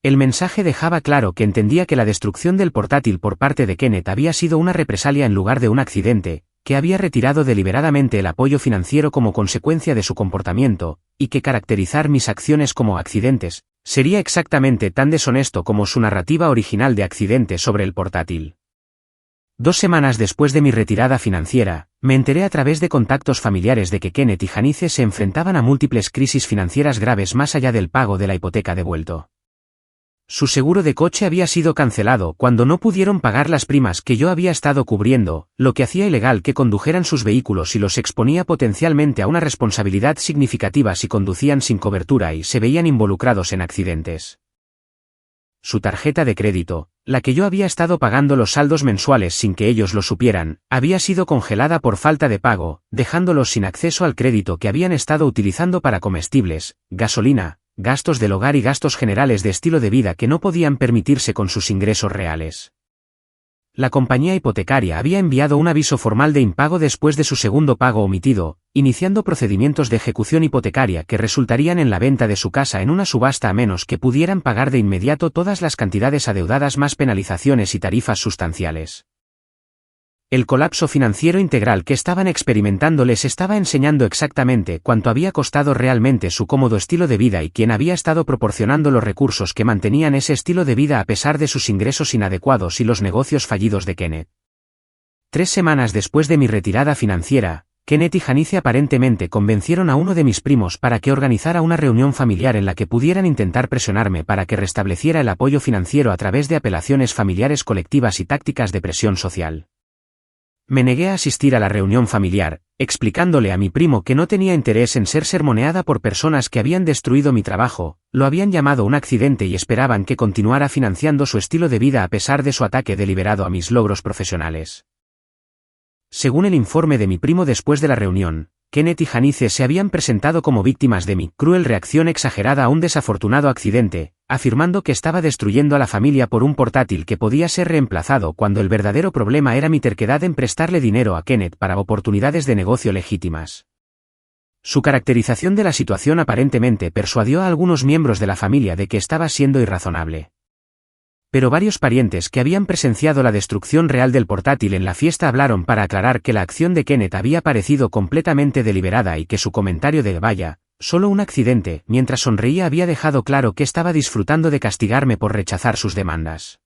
El mensaje dejaba claro que entendía que la destrucción del portátil por parte de Kenneth había sido una represalia en lugar de un accidente, que había retirado deliberadamente el apoyo financiero como consecuencia de su comportamiento, y que caracterizar mis acciones como accidentes sería exactamente tan deshonesto como su narrativa original de accidente sobre el portátil. 2 semanas después de mi retirada financiera, me enteré a través de contactos familiares de que Kenneth y Janice se enfrentaban a múltiples crisis financieras graves más allá del pago de la hipoteca devuelto. Su seguro de coche había sido cancelado cuando no pudieron pagar las primas que yo había estado cubriendo, lo que hacía ilegal que condujeran sus vehículos y los exponía potencialmente a una responsabilidad significativa si conducían sin cobertura y se veían involucrados en accidentes. Su tarjeta de crédito, la que yo había estado pagando los saldos mensuales sin que ellos lo supieran, había sido congelada por falta de pago, dejándolos sin acceso al crédito que habían estado utilizando para comestibles, gasolina, gastos del hogar y gastos generales de estilo de vida que no podían permitirse con sus ingresos reales. La compañía hipotecaria había enviado un aviso formal de impago después de su segundo pago omitido, iniciando procedimientos de ejecución hipotecaria que resultarían en la venta de su casa en una subasta a menos que pudieran pagar de inmediato todas las cantidades adeudadas más penalizaciones y tarifas sustanciales. El colapso financiero integral que estaban experimentando les estaba enseñando exactamente cuánto había costado realmente su cómodo estilo de vida y quién había estado proporcionando los recursos que mantenían ese estilo de vida a pesar de sus ingresos inadecuados y los negocios fallidos de Kenneth. 3 semanas después de mi retirada financiera, Kenneth y Janice aparentemente convencieron a uno de mis primos para que organizara una reunión familiar en la que pudieran intentar presionarme para que restableciera el apoyo financiero a través de apelaciones familiares colectivas y tácticas de presión social. Me negué a asistir a la reunión familiar, explicándole a mi primo que no tenía interés en ser sermoneada por personas que habían destruido mi trabajo, lo habían llamado un accidente y esperaban que continuara financiando su estilo de vida a pesar de su ataque deliberado a mis logros profesionales. Según el informe de mi primo después de la reunión, Kenneth y Janice se habían presentado como víctimas de mi cruel reacción exagerada a un desafortunado accidente, afirmando que estaba destruyendo a la familia por un portátil que podía ser reemplazado cuando el verdadero problema era mi terquedad en prestarle dinero a Kenneth para oportunidades de negocio legítimas. Su caracterización de la situación aparentemente persuadió a algunos miembros de la familia de que estaba siendo irrazonable. Pero varios parientes que habían presenciado la destrucción real del portátil en la fiesta hablaron para aclarar que la acción de Kenneth había parecido completamente deliberada y que su comentario de "vaya, solo un accidente", mientras sonreía había dejado claro que estaba disfrutando de castigarme por rechazar sus demandas.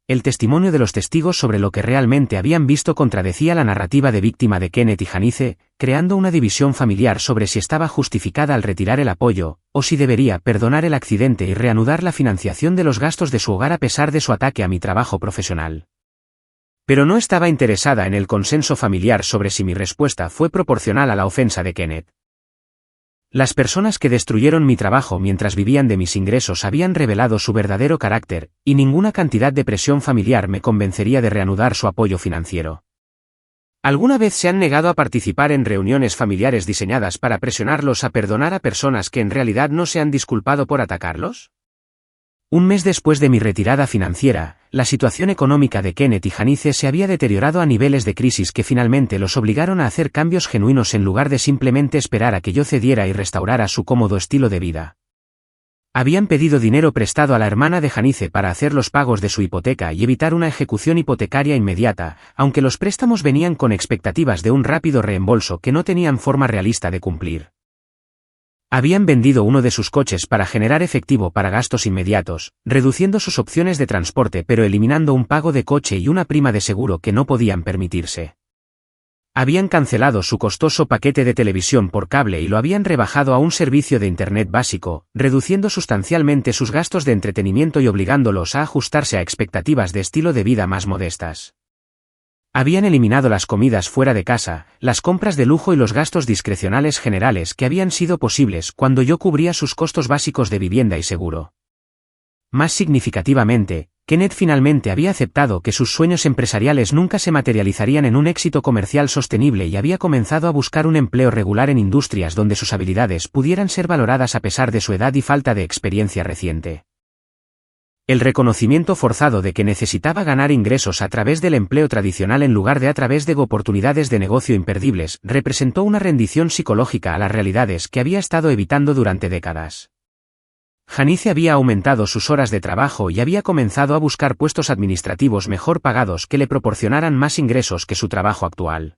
El testimonio de los testigos sobre lo que realmente habían visto contradecía la narrativa de víctima de Kenneth y Janice, creando una división familiar sobre si estaba justificada al retirar el apoyo, o si debería perdonar el accidente y reanudar la financiación de los gastos de su hogar a pesar de su ataque a mi trabajo profesional. Pero no estaba interesada en el consenso familiar sobre si mi respuesta fue proporcional a la ofensa de Kenneth. Las personas que destruyeron mi trabajo mientras vivían de mis ingresos habían revelado su verdadero carácter, y ninguna cantidad de presión familiar me convencería de reanudar su apoyo financiero. ¿Alguna vez se han negado a participar en reuniones familiares diseñadas para presionarlos a perdonar a personas que en realidad no se han disculpado por atacarlos? Un mes después de mi retirada financiera, la situación económica de Kenneth y Janice se había deteriorado a niveles de crisis que finalmente los obligaron a hacer cambios genuinos en lugar de simplemente esperar a que yo cediera y restaurara su cómodo estilo de vida. Habían pedido dinero prestado a la hermana de Janice para hacer los pagos de su hipoteca y evitar una ejecución hipotecaria inmediata, aunque los préstamos venían con expectativas de un rápido reembolso que no tenían forma realista de cumplir. Habían vendido uno de sus coches para generar efectivo para gastos inmediatos, reduciendo sus opciones de transporte pero eliminando un pago de coche y una prima de seguro que no podían permitirse. Habían cancelado su costoso paquete de televisión por cable y lo habían rebajado a un servicio de Internet básico, reduciendo sustancialmente sus gastos de entretenimiento y obligándolos a ajustarse a expectativas de estilo de vida más modestas. Habían eliminado las comidas fuera de casa, las compras de lujo y los gastos discrecionales generales que habían sido posibles cuando yo cubría sus costos básicos de vivienda y seguro. Más significativamente, Kenneth finalmente había aceptado que sus sueños empresariales nunca se materializarían en un éxito comercial sostenible y había comenzado a buscar un empleo regular en industrias donde sus habilidades pudieran ser valoradas a pesar de su edad y falta de experiencia reciente. El reconocimiento forzado de que necesitaba ganar ingresos a través del empleo tradicional en lugar de a través de oportunidades de negocio imperdibles representó una rendición psicológica a las realidades que había estado evitando durante décadas. Janice había aumentado sus horas de trabajo y había comenzado a buscar puestos administrativos mejor pagados que le proporcionaran más ingresos que su trabajo actual.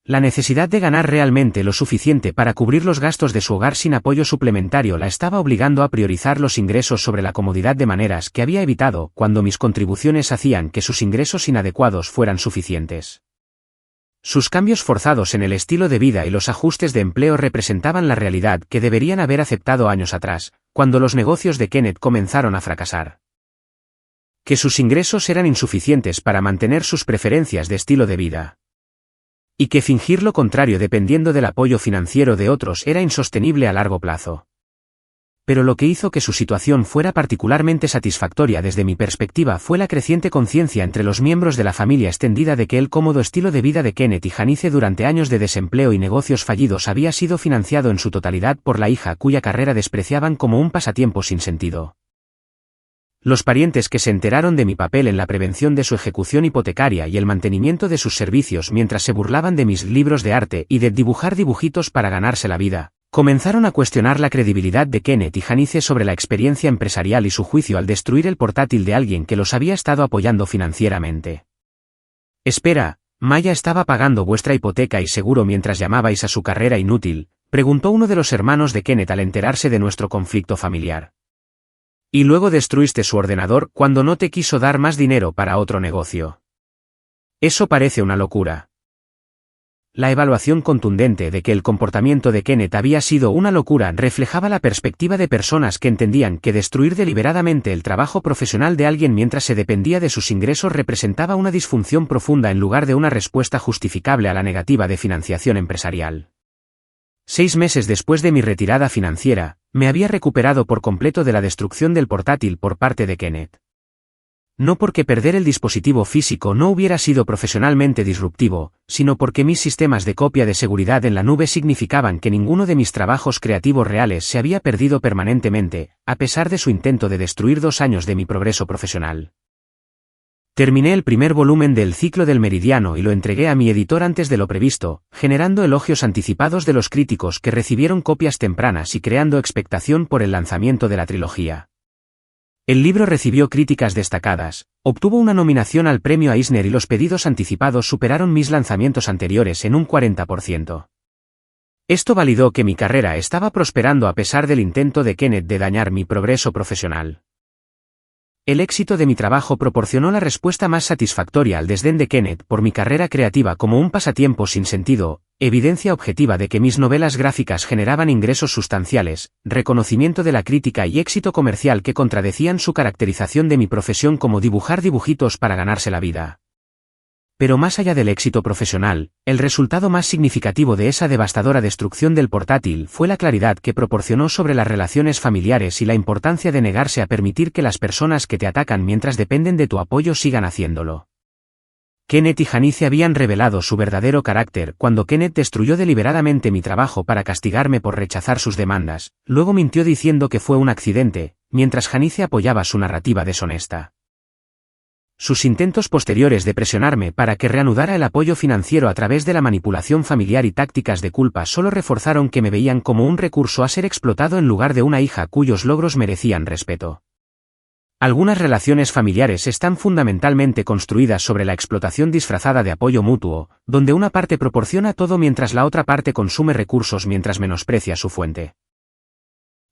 La necesidad de ganar realmente lo suficiente para cubrir los gastos de su hogar sin apoyo suplementario la estaba obligando a priorizar los ingresos sobre la comodidad de maneras que había evitado cuando mis contribuciones hacían que sus ingresos inadecuados fueran suficientes. Sus cambios forzados en el estilo de vida y los ajustes de empleo representaban la realidad que deberían haber aceptado años atrás, cuando los negocios de Kenneth comenzaron a fracasar. Que sus ingresos eran insuficientes para mantener sus preferencias de estilo de vida. Y que fingir lo contrario dependiendo del apoyo financiero de otros era insostenible a largo plazo. Pero lo que hizo que su situación fuera particularmente satisfactoria desde mi perspectiva fue la creciente conciencia entre los miembros de la familia extendida de que el cómodo estilo de vida de Kenneth y Janice durante años de desempleo y negocios fallidos había sido financiado en su totalidad por la hija cuya carrera despreciaban como un pasatiempo sin sentido. Los parientes que se enteraron de mi papel en la prevención de su ejecución hipotecaria y el mantenimiento de sus servicios mientras se burlaban de mis libros de arte y de dibujar dibujitos para ganarse la vida, comenzaron a cuestionar la credibilidad de Kenneth y Janice sobre la experiencia empresarial y su juicio al destruir el portátil de alguien que los había estado apoyando financieramente. «Espera, ¿Maya estaba pagando vuestra hipoteca y seguro mientras llamabais a su carrera inútil?», preguntó uno de los hermanos de Kenneth al enterarse de nuestro conflicto familiar. «Y luego destruiste su ordenador cuando no te quiso dar más dinero para otro negocio. Eso parece una locura». La evaluación contundente de que el comportamiento de Kenneth había sido una locura reflejaba la perspectiva de personas que entendían que destruir deliberadamente el trabajo profesional de alguien mientras se dependía de sus ingresos representaba una disfunción profunda en lugar de una respuesta justificable a la negativa de financiación empresarial. 6 meses después de mi retirada financiera, me había recuperado por completo de la destrucción del portátil por parte de Kenneth. No porque perder el dispositivo físico no hubiera sido profesionalmente disruptivo, sino porque mis sistemas de copia de seguridad en la nube significaban que ninguno de mis trabajos creativos reales se había perdido permanentemente, a pesar de su intento de destruir 2 años de mi progreso profesional. Terminé el primer volumen del Ciclo del Meridiano y lo entregué a mi editor antes de lo previsto, generando elogios anticipados de los críticos que recibieron copias tempranas y creando expectación por el lanzamiento de la trilogía. El libro recibió críticas destacadas, obtuvo una nominación al premio Eisner y los pedidos anticipados superaron mis lanzamientos anteriores en un 40%. Esto validó que mi carrera estaba prosperando a pesar del intento de Kenneth de dañar mi progreso profesional. El éxito de mi trabajo proporcionó la respuesta más satisfactoria al desdén de Kenneth por mi carrera creativa como un pasatiempo sin sentido, evidencia objetiva de que mis novelas gráficas generaban ingresos sustanciales, reconocimiento de la crítica y éxito comercial que contradecían su caracterización de mi profesión como dibujar dibujitos para ganarse la vida. Pero más allá del éxito profesional, el resultado más significativo de esa devastadora destrucción del portátil fue la claridad que proporcionó sobre las relaciones familiares y la importancia de negarse a permitir que las personas que te atacan mientras dependen de tu apoyo sigan haciéndolo. Kenneth y Janice habían revelado su verdadero carácter cuando Kenneth destruyó deliberadamente mi trabajo para castigarme por rechazar sus demandas, luego mintió diciendo que fue un accidente, mientras Janice apoyaba su narrativa deshonesta. Sus intentos posteriores de presionarme para que reanudara el apoyo financiero a través de la manipulación familiar y tácticas de culpa solo reforzaron que me veían como un recurso a ser explotado en lugar de una hija cuyos logros merecían respeto. Algunas relaciones familiares están fundamentalmente construidas sobre la explotación disfrazada de apoyo mutuo, donde una parte proporciona todo mientras la otra parte consume recursos mientras menosprecia su fuente.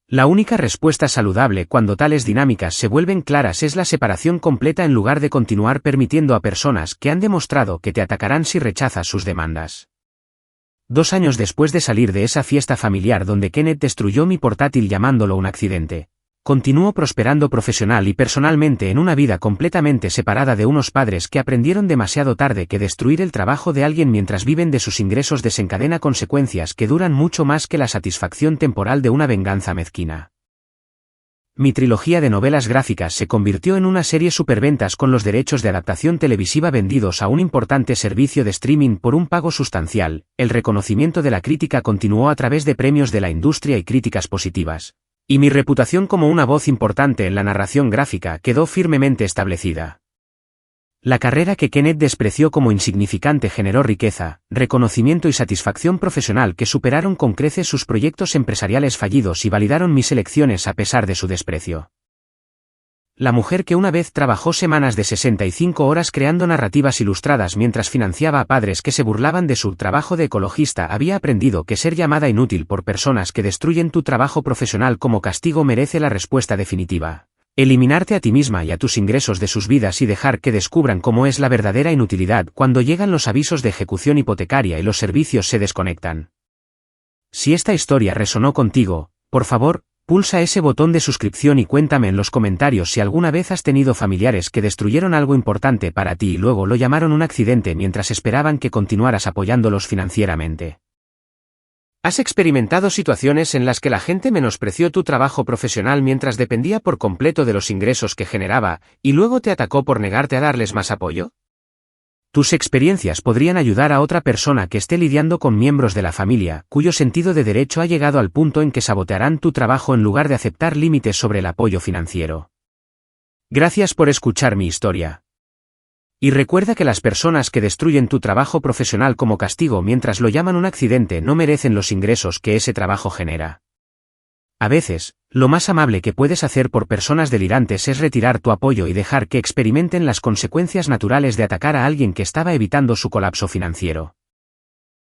La única respuesta saludable cuando tales dinámicas se vuelven claras es la separación completa en lugar de continuar permitiendo a personas que han demostrado que te atacarán si rechazas sus demandas. 2 años después de salir de esa fiesta familiar donde Kenneth destruyó mi portátil llamándolo un accidente, continúo prosperando profesional y personalmente en una vida completamente separada de unos padres que aprendieron demasiado tarde que destruir el trabajo de alguien mientras viven de sus ingresos desencadena consecuencias que duran mucho más que la satisfacción temporal de una venganza mezquina. Mi trilogía de novelas gráficas se convirtió en una serie superventas con los derechos de adaptación televisiva vendidos a un importante servicio de streaming por un pago sustancial. El reconocimiento de la crítica continuó a través de premios de la industria y críticas positivas. Y mi reputación como una voz importante en la narración gráfica quedó firmemente establecida. La carrera que Kenneth despreció como insignificante generó riqueza, reconocimiento y satisfacción profesional que superaron con creces sus proyectos empresariales fallidos y validaron mis elecciones a pesar de su desprecio. La mujer que una vez trabajó semanas de 65 horas creando narrativas ilustradas mientras financiaba a padres que se burlaban de su trabajo de ecologista había aprendido que ser llamada inútil por personas que destruyen tu trabajo profesional como castigo merece la respuesta definitiva. Eliminarte a ti misma y a tus ingresos de sus vidas y dejar que descubran cómo es la verdadera inutilidad cuando llegan los avisos de ejecución hipotecaria y los servicios se desconectan. Si esta historia resonó contigo, por favor, Pulsa ese botón de suscripción y cuéntame en los comentarios si alguna vez has tenido familiares que destruyeron algo importante para ti y luego lo llamaron un accidente mientras esperaban que continuaras apoyándolos financieramente. ¿Has experimentado situaciones en las que la gente menospreció tu trabajo profesional mientras dependía por completo de los ingresos que generaba, y luego te atacó por negarte a darles más apoyo? Tus experiencias podrían ayudar a otra persona que esté lidiando con miembros de la familia, cuyo sentido de derecho ha llegado al punto en que sabotearán tu trabajo en lugar de aceptar límites sobre el apoyo financiero. Gracias por escuchar mi historia. Y recuerda que las personas que destruyen tu trabajo profesional como castigo mientras lo llaman un accidente no merecen los ingresos que ese trabajo genera. A veces, lo más amable que puedes hacer por personas delirantes es retirar tu apoyo y dejar que experimenten las consecuencias naturales de atacar a alguien que estaba evitando su colapso financiero.